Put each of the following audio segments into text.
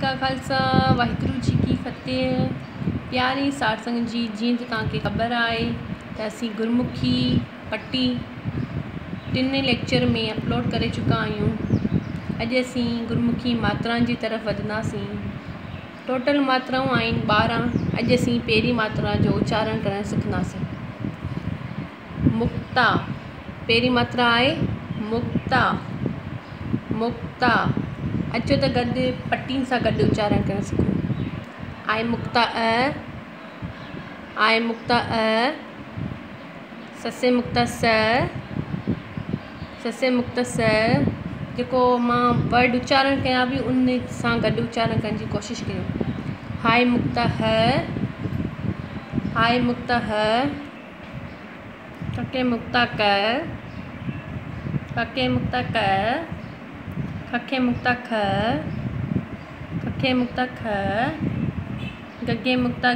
का खालसा वाहिगुरु जी की फतेह। प्यारी साठ संगत जी, जीअं त तव्हांखे ख़बर आहे त असीं गुरमुखी पट्टी 3 लेक्चर में अपलोड करे चुका आहियूं। अॼु असीं गुरमुखी मात्राउनि जी तरफ़ वधंदासीं। टोटल मात्राऊं आहिनि 12। अॼु असीं पहिरीं मात्रा जो उच्चारण करणु सिखंदासीं। मुक्ता पहिरीं मात्रा आहे मुक्ता। मुक्ता अचो त गॾु पट्टियुनि सां गॾु उच्चारण करणु सिखूं। आए मुक्ता आए मुक्ता ससे मुक्ता ससे मुक्ता जेको मां वर्ड उच्चारण कयां बि उन सां गॾु उच्चारण करण जी कोशिशि कयो। हाय मुक्ता हाय मुक्ता कके मुक्ता कके मुक्ता खखे मुक्ता खखे मुक्ता गगे मुक्ता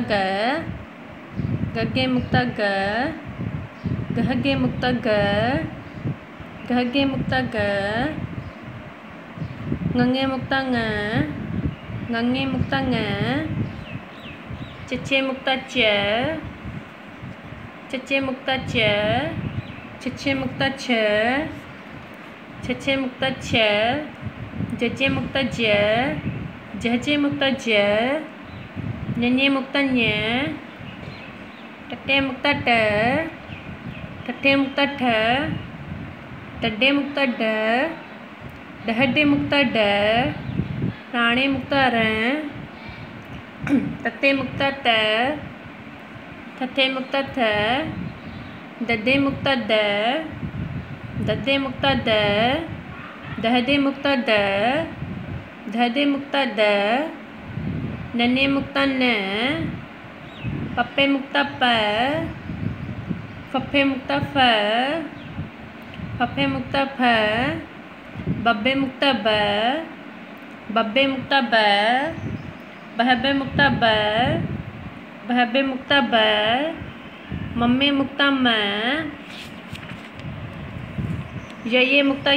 गगे मुक्ता गहगे मुक्ता गहगे मुक्ता गंगे मुक्ता गंगे मुक्ता चचे मुक्ता चचे मुक्ता छछे मुक्ता छछे मुक्ता जजे मुक्ता जहजे मुक्ता ञे मुक्ता ञ टटे मुक्ता ठठे मुक्ता ठ डडे मुक्ता डहडे मुक्ता राणे मुक्ता र तते मुक्ता थथे मुक्ता थ ददे मुक्ता ददे मुक्ता दहदे मुक्ता दहदे मुक्ता नने मुक्ता न पप्पे मुक्ता फफे मुक्ता फफे मुक्ता बब्बे मुक्ता बब्बे मुक्ता बहबे मुक्ता बहबे मुक्ता मम्मे मुक्ता म ये मुक्ता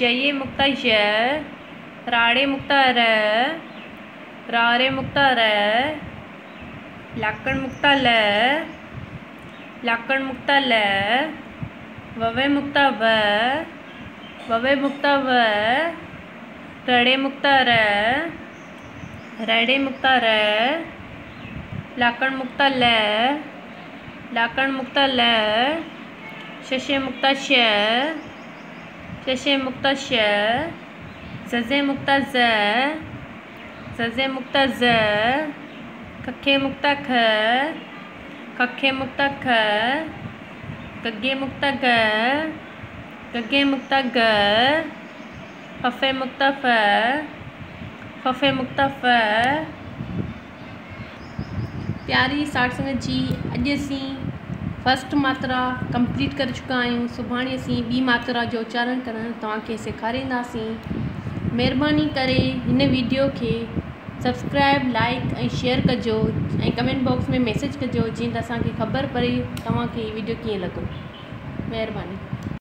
ये मुक्ता राड़े मुक्ता रारे मुक्ता लाकड़ मुक्ता लाकड़ मुक्ता ववे मुक्ता ववे मुक्ता रड़े मुक्ता रड़े मुक्ता लाकड़ मुक्ता लाकड़ मुक्ता शशे मुक्ता शशे मुक्ता जजे मुक्ता जजे मुक्ता खखे मुक्ता खखे मुक्ता गगे मुक्ता गगे मुक्ता फफे मुक्ता फफे मुक्ता प्यारी साठ संगत जी, अॼु असीं फस्ट मात्रा कंप्लीट करे चुका आहियूं। सुभाणे असीं ॿी मात्रा जो उच्चारण करणु तव्हांखे सेखारींदासीं। महिरबानी करे हिन वीडियो खे सब्सक्राइब लाइक ऐं शेयर कजो ऐं कमेंट बॉक्स में मैसेज कजो जीअं त असांखे ख़बर पए तव्हांखे वीडियो कीअं लॻो। महिरबानी।